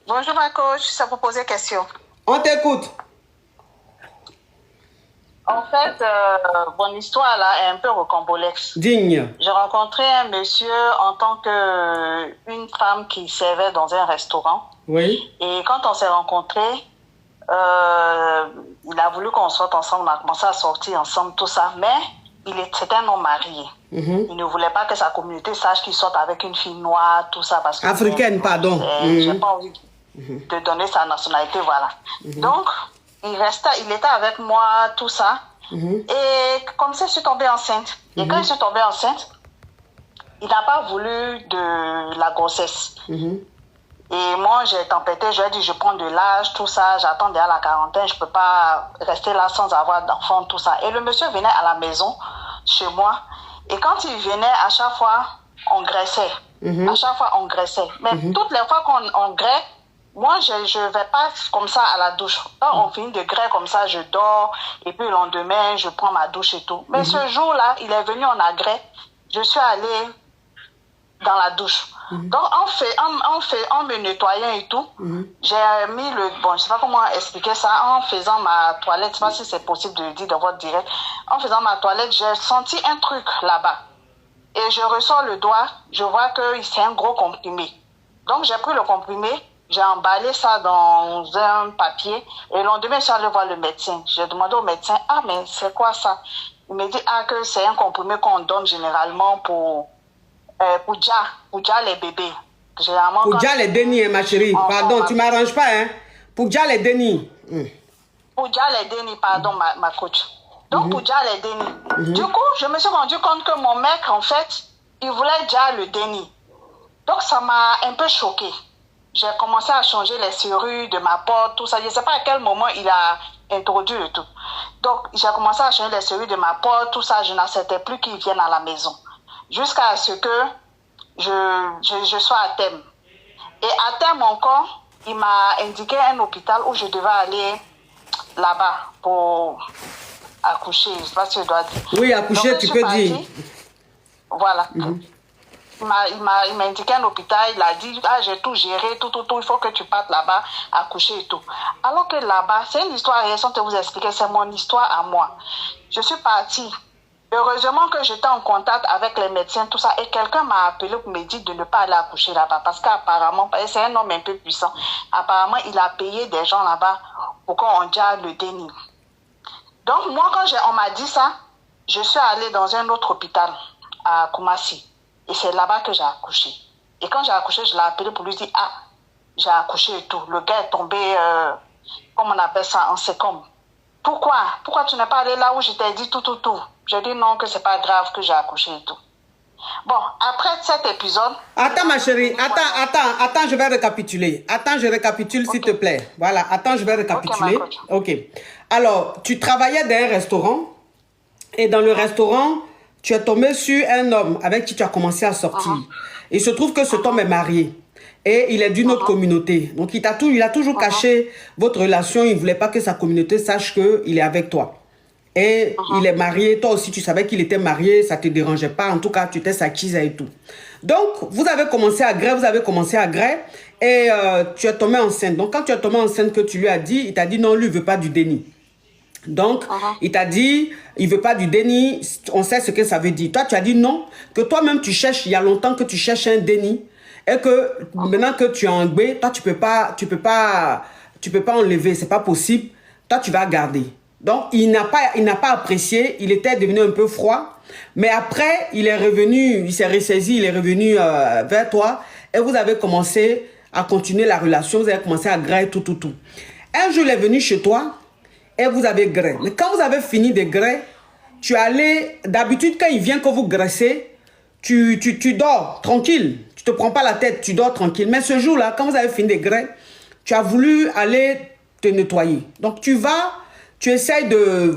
Bonjour ma coach, ça vous poser question. On t'écoute. En fait, mon histoire là est un peu rocambolesque. Digne. J'ai rencontré un monsieur en tant qu'une femme qui servait dans un restaurant. Oui. Et quand on s'est rencontrés, il a voulu qu'on soit ensemble, on a commencé à sortir ensemble, tout ça. Mais c'était un homme marié. Il ne voulait pas que sa communauté sache qu'il sorte avec une fille noire, tout ça. Parce que Africaine, pardon. j'ai pas envie de donner sa nationalité, voilà. Donc, il était avec moi, tout ça. Et comme ça, je suis tombée enceinte. Et quand je suis tombée enceinte, il n'a pas voulu de la grossesse. Et moi, j'ai tempêté, je lui ai dit, je prends de l'âge, tout ça, j'attends déjà la quarantaine, je ne peux pas rester là sans avoir d'enfant, tout ça. Et le monsieur venait à la maison, chez moi, et quand il venait, à chaque fois, on graissait. À chaque fois, on graissait. Mais toutes les fois qu'on graisse, moi, je ne vais pas comme ça à la douche. Quand on finit de greffer comme ça, je dors. Et puis le lendemain, je prends ma douche et tout. Mais ce jour-là, il est venu en agrès. Je suis allée dans la douche. Donc, en me nettoyant et tout, j'ai mis bon, je ne sais pas comment expliquer ça, en faisant ma toilette, je ne sais pas si c'est possible de le dire dans votre direct. En faisant ma toilette, j'ai senti un truc là-bas. Et je ressors le doigt, je vois que c'est un gros comprimé. Donc, j'ai pris le comprimé. J'ai emballé ça dans un papier et le lendemain, je suis allée voir le médecin. J'ai demandé au médecin, ah, mais c'est quoi ça? Il me dit, ah, que c'est un comprimé qu'on donne généralement pour déjà les bébés. Pour déjà les dénis, ma chérie. Pardon, tu ne m'arranges pas, hein? Pour déjà les dénis. Pour déjà les dénis, pardon, ma coach. Donc, pour déjà les dénis. Du coup, je me suis rendu compte que mon mec, en fait, il voulait déjà le déni. Donc, ça m'a un peu choquée. J'ai commencé à changer les serrures de ma porte, tout ça. Je ne sais pas à quel moment il a introduit le tout. Donc, j'ai commencé à changer les serrures de ma porte, tout ça. Je n'acceptais plus qu'il vienne à la maison. Jusqu'à ce que je sois à terme. Et à terme encore, il m'a indiqué un hôpital où je devais aller là-bas pour accoucher. Je ne sais pas si je dois dire. Oui, accoucher, donc, tu peux dire. Voilà. Il m'a indiqué un hôpital, il a dit, ah, j'ai tout géré, tout, il faut que tu partes là-bas, accoucher et tout. Alors que là-bas, c'est une histoire récente de vous expliquer, c'est mon histoire à moi. Je suis partie. Heureusement que j'étais en contact avec les médecins, tout ça, et quelqu'un m'a appelé pour me dire de ne pas aller accoucher là-bas, parce qu'apparemment, c'est un homme un peu puissant, apparemment, il a payé des gens là-bas pour qu'on dise le déni. Donc, moi, quand on m'a dit ça, je suis allée dans un autre hôpital, à Koumassi. Et c'est là-bas que j'ai accouché. Et quand j'ai accouché, je l'ai appelé pour lui dire, ah, j'ai accouché et tout. Le gars est tombé, comme on appelle ça, en sécombe. Pourquoi tu n'es pas allé là où je t'ai dit tout? J'ai dit non, que c'est pas grave, que j'ai accouché et tout. Bon, après cet épisode... Attends, ma chérie, attends, je vais récapituler. Attends, je récapitule, s'il te plaît. Voilà, attends, je vais récapituler. Ok. Alors, tu travaillais dans un restaurant, et dans le restaurant... Tu es tombé sur un homme avec qui tu as commencé à sortir. Il se trouve que cet homme est marié. Et il est d'une autre communauté. Donc, il a toujours caché votre relation. Il ne voulait pas que sa communauté sache qu'il est avec toi. Et il est marié. Toi aussi, tu savais qu'il était marié. Ça ne te dérangeait pas. En tout cas, tu étais sa chise et tout. Donc, vous avez commencé à gré. Et tu es tombé enceinte. Donc, quand tu es tombé enceinte, que tu lui as dit, il t'a dit non, lui, il ne veut pas du déni. Donc, il t'a dit, il ne veut pas du déni, on sait ce que ça veut dire. Toi, tu as dit non, que toi-même, tu cherches, il y a longtemps que tu cherches un déni, et que maintenant que tu es en B, toi, tu peux pas enlever, c'est pas possible. Toi, tu vas garder. Donc, il n'a pas apprécié, il était devenu un peu froid, mais après, il est revenu, il s'est ressaisi, il est revenu vers toi, et vous avez commencé à continuer la relation, vous avez commencé à grailler tout. Un jour, il est venu chez toi, et vous avez graissé. Mais quand vous avez fini de graisser, tu allais... D'habitude, quand il vient que vous graissez, tu dors tranquille. Tu ne te prends pas la tête, tu dors tranquille. Mais ce jour-là, quand vous avez fini de graisser, tu as voulu aller te nettoyer. Donc, tu essaies de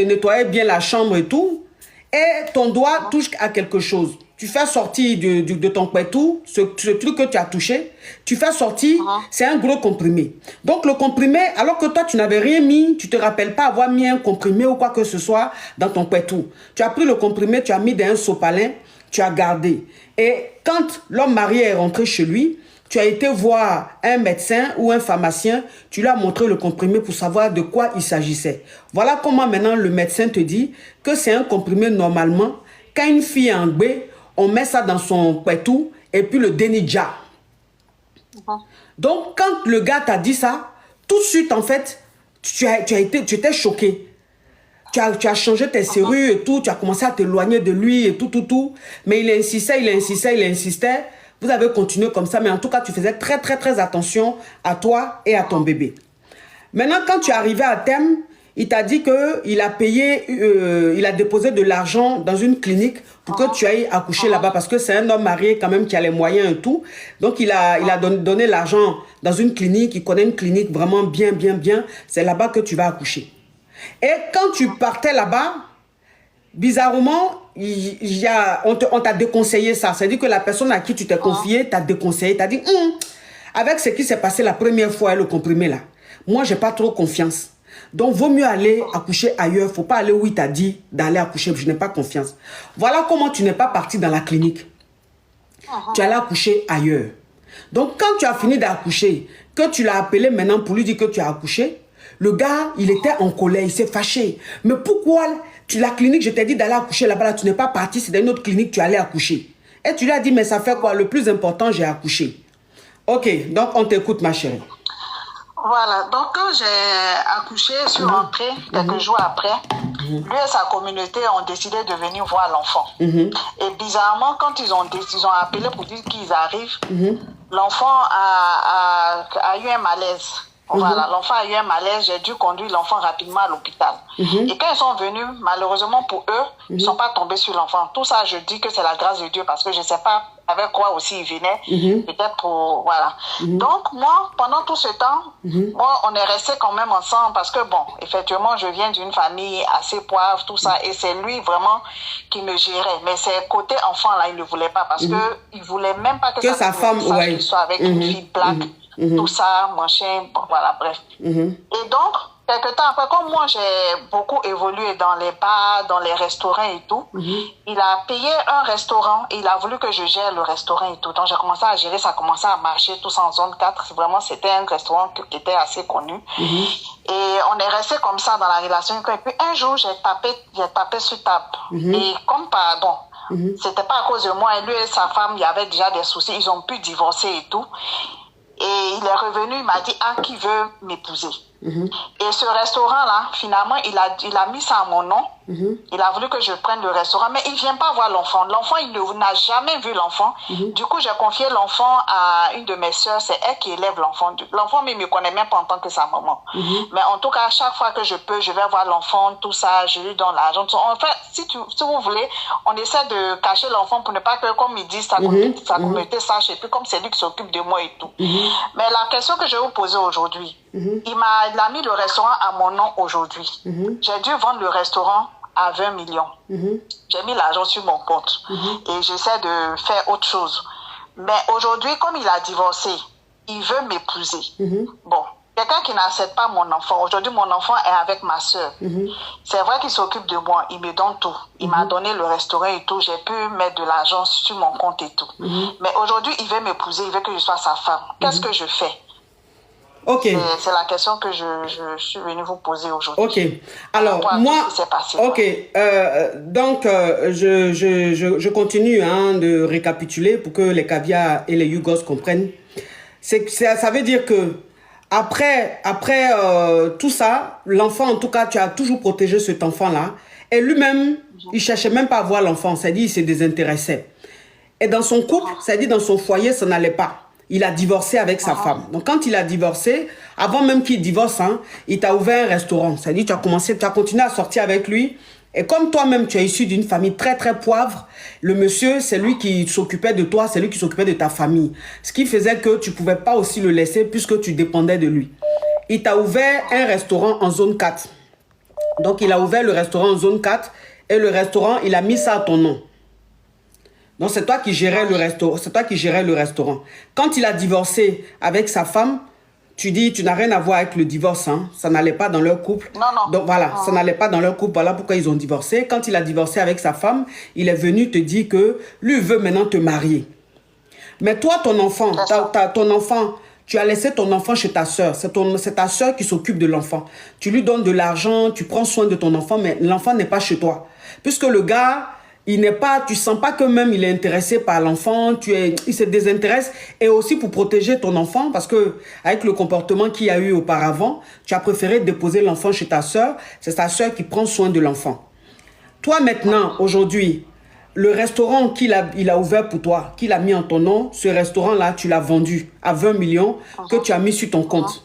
nettoyer bien la chambre et tout. Et ton doigt touche à quelque chose. Tu fais sortir de ton pétou, ce truc que tu as touché, tu fais sortir, c'est un gros comprimé. Donc le comprimé, alors que toi tu n'avais rien mis, tu ne te rappelles pas avoir mis un comprimé ou quoi que ce soit dans ton pétou. Tu as pris le comprimé, tu as mis dans un sopalin, tu as gardé. Et quand l'homme marié est rentré chez lui, tu as été voir un médecin ou un pharmacien, tu lui as montré le comprimé pour savoir de quoi il s'agissait. Voilà comment maintenant le médecin te dit que c'est un comprimé normalement. Quand une fille est en gbé, on met ça dans son pétou et puis le dénidja. Donc, quand le gars t'a dit ça, tout de suite, en fait, tu étais choqué. Tu as changé tes serrures et tout, tu as commencé à t'éloigner de lui et tout. Mais il insistait. Vous avez continué comme ça, mais en tout cas, tu faisais très attention à toi et à ton bébé. Maintenant, quand tu es arrivé à terme, il t'a dit qu'il a payé, il a déposé de l'argent dans une clinique pour que tu ailles accoucher là-bas, parce que c'est un homme marié quand même qui a les moyens et tout. Donc, il a donné l'argent dans une clinique, il connaît une clinique vraiment bien. C'est là-bas que tu vas accoucher. Et quand tu partais là-bas, bizarrement, on t'a déconseillé ça. C'est-à-dire que la personne à qui tu t'es confié t'a déconseillé. T'a dit, avec ce qui s'est passé la première fois et le comprimé là, moi, j'ai pas trop confiance. Donc, vaut mieux aller accoucher ailleurs. Faut pas aller où il t'a dit d'aller accoucher. Je n'ai pas confiance. Voilà comment tu n'es pas parti dans la clinique. Tu allais accoucher ailleurs. Donc, quand tu as fini d'accoucher, que tu l'as appelé maintenant pour lui dire que tu as accouché, le gars, il était en colère, il s'est fâché. Mais pourquoi la clinique, je t'ai dit d'aller accoucher là-bas, là, tu n'es pas parti, c'est dans une autre clinique, tu allais accoucher. Et tu lui as dit, mais ça fait quoi? Le plus important, j'ai accouché. Ok, donc on t'écoute, ma chérie. Voilà, donc quand j'ai accouché, je suis rentrée quelques jours après. Lui et sa communauté ont décidé de venir voir l'enfant. Et bizarrement, quand ils ont appelé pour dire qu'ils arrivent, l'enfant a eu un malaise. Voilà, l'enfant a eu un malaise, j'ai dû conduire l'enfant rapidement à l'hôpital. Et quand ils sont venus, malheureusement pour eux, ils ne sont pas tombés sur l'enfant. Tout ça, je dis que c'est la grâce de Dieu parce que je ne sais pas avec quoi aussi ils venaient, peut-être pour, voilà. Donc moi, pendant tout ce temps, on est restés quand même ensemble parce que bon, effectivement, je viens d'une famille assez poivre, tout ça, et c'est lui vraiment qui me gérait. Mais c'est côté enfant là, il ne voulait pas parce que il voulait même pas que sa femme soit avec une fille black. Tout ça, machin, voilà, bref. Et donc, quelque temps après, comme moi, j'ai beaucoup évolué dans les bars, dans les restaurants et tout, il a payé un restaurant et il a voulu que je gère le restaurant et tout. Donc, j'ai commencé à gérer, ça a commencé à marcher, tout ça en zone 4. Vraiment, c'était un restaurant qui était assez connu. Et on est resté comme ça dans la relation. Et puis, un jour, j'ai tapé sur table. Et comme pardon, c'était pas à cause de moi. Et lui et sa femme, il y avait déjà des soucis. Ils ont pu divorcer et tout. Et il est revenu, il m'a dit, qui veut m'épouser? Et ce restaurant-là, finalement, il a mis ça à mon nom. Il a voulu que je prenne le restaurant, mais il ne vient pas voir l'enfant. L'enfant, il n'a jamais vu l'enfant. Du coup, j'ai confié l'enfant à une de mes soeurs. C'est elle qui élève l'enfant. L'enfant, mais il ne me connaît même pas en tant que sa maman. Mais en tout cas, chaque fois que je peux, je vais voir l'enfant, tout ça, je lui donne l'argent. En fait, si vous voulez, on essaie de cacher l'enfant pour ne pas que, comme il dit, sa communauté sache. Et puis, comme c'est lui qui s'occupe de moi et tout. Mais la question que je vais vous poser aujourd'hui, il a mis le restaurant à mon nom aujourd'hui. J'ai dû vendre le restaurant à 20 millions. J'ai mis l'argent sur mon compte et j'essaie de faire autre chose. Mais aujourd'hui, comme il a divorcé, il veut m'épouser. Bon, quelqu'un qui n'accepte pas mon enfant. Aujourd'hui, mon enfant est avec ma soeur. C'est vrai qu'il s'occupe de moi. Il me donne tout. Il m'a donné le restaurant et tout. J'ai pu mettre de l'argent sur mon compte et tout. Mais aujourd'hui, il veut m'épouser. Il veut que je sois sa femme. Qu'est-ce que je fais? Ok. C'est la question que je suis venue vous poser aujourd'hui. Ok. Alors, moi... Passé, ok. Donc, je continue de récapituler pour que les caviars et les Yougos comprennent. Ça veut dire que après tout ça, l'enfant, en tout cas, tu as toujours protégé cet enfant-là. Et lui-même, il ne cherchait même pas à voir l'enfant. C'est-à-dire, il se désintéressait. Et dans son couple, c'est-à-dire dans son foyer, ça n'allait pas. Il a divorcé avec sa femme. Donc, quand il a divorcé, avant même qu'il divorce, il t'a ouvert un restaurant. C'est-à-dire, tu as continué à sortir avec lui. Et comme toi-même, tu es issu d'une famille très, très poivre, le monsieur, c'est lui qui s'occupait de toi, c'est lui qui s'occupait de ta famille. Ce qui faisait que tu ne pouvais pas aussi le laisser puisque tu dépendais de lui. Il t'a ouvert un restaurant en zone 4. Donc, il a ouvert le restaurant en zone 4 et le restaurant, il a mis ça à ton nom. Donc, c'est toi qui gérais le restaurant. C'est toi qui gérais le restaurant. Quand il a divorcé avec sa femme, tu dis, tu n'as rien à voir avec le divorce. Ça n'allait pas dans leur couple. Non. Donc, voilà, ça n'allait pas dans leur couple. Voilà pourquoi ils ont divorcé. Quand il a divorcé avec sa femme, il est venu te dire que lui veut maintenant te marier. Mais toi, ton enfant, tu as laissé ton enfant chez ta soeur. C'est ta soeur qui s'occupe de l'enfant. Tu lui donnes de l'argent, tu prends soin de ton enfant, mais l'enfant n'est pas chez toi. Puisque le gars, tu sens pas que même il est intéressé par l'enfant, il se désintéresse. Et aussi pour protéger ton enfant, parce que avec le comportement qu'il y a eu auparavant, tu as préféré déposer l'enfant chez ta soeur. C'est ta soeur qui prend soin de l'enfant. Toi maintenant, aujourd'hui, le restaurant qu'il a ouvert pour toi, qu'il a mis en ton nom, ce restaurant-là, tu l'as vendu à 20 millions que tu as mis sur ton compte.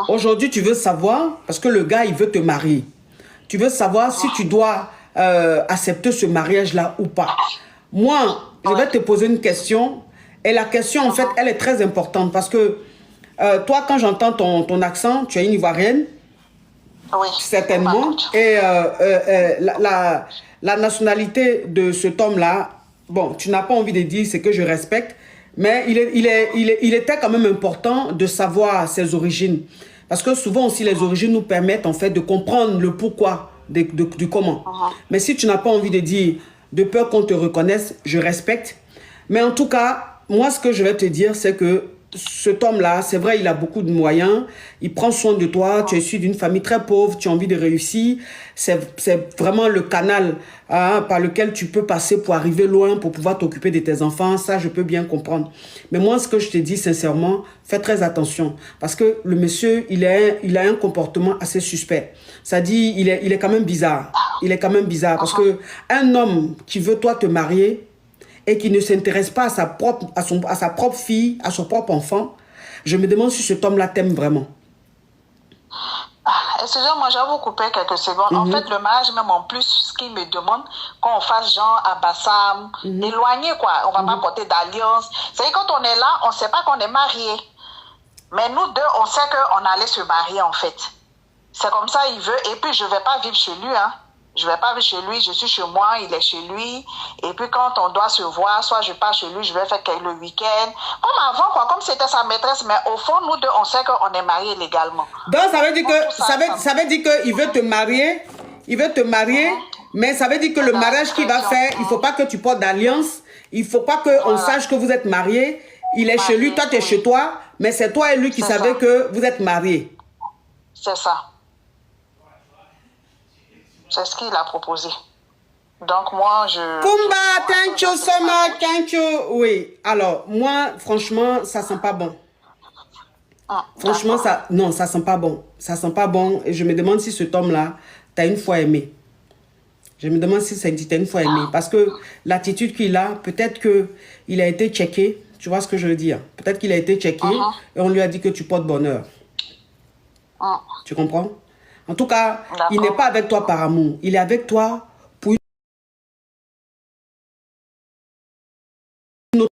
Aujourd'hui, tu veux savoir, parce que le gars, il veut te marier. Tu veux savoir si tu dois accepter ce mariage-là ou pas. Moi, je vais te poser une question. Et la question, en fait, elle est très importante parce que toi, quand j'entends ton accent, tu es une Ivoirienne. Oui. Certainement. Et la nationalité de cet homme-là, bon, tu n'as pas envie de dire ce que je respecte, mais il était quand même important de savoir ses origines. Parce que souvent aussi, les origines nous permettent en fait de comprendre le pourquoi du comment. Mais si tu n'as pas envie de dire, de peur qu'on te reconnaisse, je respecte. Mais en tout cas, moi, ce que je vais te dire, c'est que cet homme-là, c'est vrai, il a beaucoup de moyens, il prend soin de toi, tu es issu d'une famille très pauvre, tu as envie de réussir, c'est vraiment le canal par lequel tu peux passer pour arriver loin, pour pouvoir t'occuper de tes enfants, ça je peux bien comprendre. Mais moi, ce que je te dis sincèrement, fais très attention, parce que le monsieur, il a un comportement assez suspect. Ça dit, il est quand même bizarre, parce que un homme qui veut toi te marier, et qui ne s'intéresse pas à sa propre fille, à son propre enfant, je me demande si cet homme-là t'aime vraiment. Excusez-moi, je vais vous couper quelques secondes. En fait, le mariage, même en plus, ce qu'il me demande, qu'on fasse genre à Bassam, éloigné quoi, on va pas porter d'alliance. C'est-à-dire quand on est là, on ne sait pas qu'on est mariés. Mais nous deux, on sait qu'on allait se marier en fait. C'est comme ça, il veut. Et puis, je ne vais pas vivre chez lui, hein. Je ne vais pas vivre chez lui, je suis chez moi, il est chez lui. Et puis quand on doit se voir, soit je pars chez lui, je vais faire le week-end. Comme avant, quoi, comme c'était sa maîtresse. Mais au fond, nous deux, on sait qu'on est mariés légalement. Donc ça veut dire ça veut dire qu'il veut te marier, mais ça veut dire que le mariage qu'il va faire, il ne faut pas que tu portes d'alliance, il ne faut pas qu'on sache que vous êtes mariés. Il est chez lui, toi tu es chez toi, mais c'est toi et lui qui savez que vous êtes mariés. C'est ça. C'est ce qu'il a proposé. Donc, moi, Kumba, thank you so much, thank you. Oui, alors, moi, franchement, ça sent pas bon. Franchement, ça sent pas bon. Ça sent pas bon. Et je me demande si cet homme-là, t'as une fois aimé. Je me demande si t'as une fois aimé. Parce que l'attitude qu'il a, peut-être qu'il a été checké. Tu vois ce que je veux dire? Peut-être qu'il a été checké et on lui a dit que tu portes bonheur. Tu comprends? En tout cas, il n'est pas avec toi par amour. Il est avec toi pour une autre...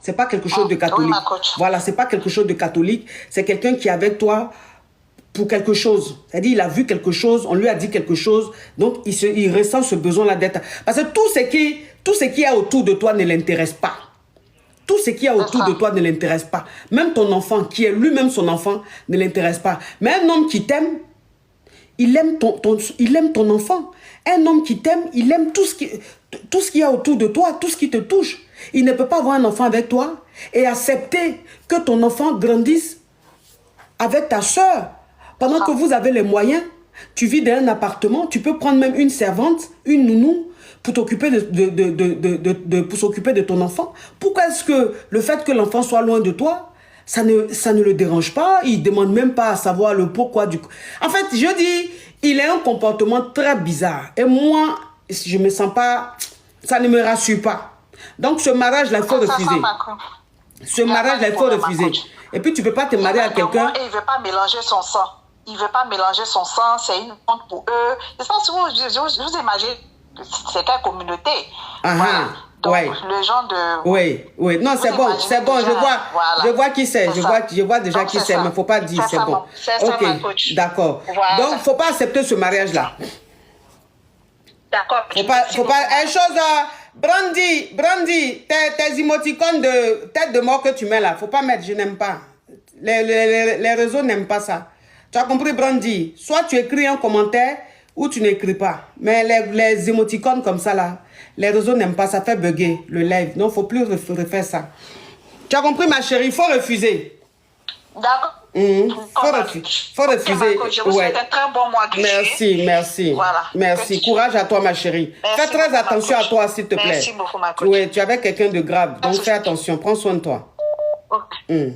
C'est pas quelque chose de catholique. Oui, voilà, c'est pas quelque chose de catholique. C'est quelqu'un qui est avec toi pour quelque chose. C'est-à-dire, il a vu quelque chose, on lui a dit quelque chose. Donc, il ressent ce besoin-là d'être... Parce que tout ce qui est autour de toi ne l'intéresse pas. Tout ce qui est autour de toi ne l'intéresse pas. Même ton enfant, qui est lui-même son enfant, ne l'intéresse pas. Mais un homme qui t'aime, il aime ton enfant. Un homme qui t'aime, il aime tout ce qu'il y a autour de toi, tout ce qui te touche. Il ne peut pas avoir un enfant avec toi et accepter que ton enfant grandisse avec ta soeur. Pendant que vous avez les moyens, tu vis dans un appartement, tu peux prendre même une servante, une nounou, pour t'occuper pour s'occuper de ton enfant. Pourquoi est-ce que le fait que l'enfant soit loin de toi, ça ne le dérange pas? Il ne demande même pas à savoir le pourquoi du... En fait, je dis, il a un comportement très bizarre. Et moi, je ne me sens pas... Ça ne me rassure pas. Donc, ce mariage-là, il faut refuser. Ce mariage-là, il faut refuser. Et puis, tu ne peux pas te marier à quelqu'un... Il ne veut pas mélanger son sang. Il ne veut pas mélanger son sang. C'est une honte pour eux. Je sais pas si vous imaginez... C'est quelle communauté? Voilà. Donc, le genre de... Oui. Non, c'est bon, je vois qui c'est. Je vois déjà qui c'est, mais il ne faut pas dire, c'est bon. Ok, d'accord. Voilà. Donc, il ne faut pas accepter ce mariage-là. D'accord. Faut pas... Une chose, Brandy, tes émoticônes de tête de mort que tu mets là, il ne faut pas mettre, je n'aime pas. Les réseaux n'aiment pas ça. Tu as compris, Brandy? Soit tu écris un commentaire, où tu n'écris pas. Mais les émoticônes comme ça, là, les réseaux n'aiment pas, ça fait bugger le live. Non, il ne faut plus refaire ça. Tu as compris, ma chérie, il faut refuser. D'accord. Faut refuser. Je vous souhaite un très bon mois de Merci, merci. Voilà. Merci. Courage à toi, ma chérie. Fais très attention à toi, s'il te plaît. Merci beaucoup, ma coach. Oui, tu es avec quelqu'un de grave. Donc, fais attention. Prends soin de toi. Okay.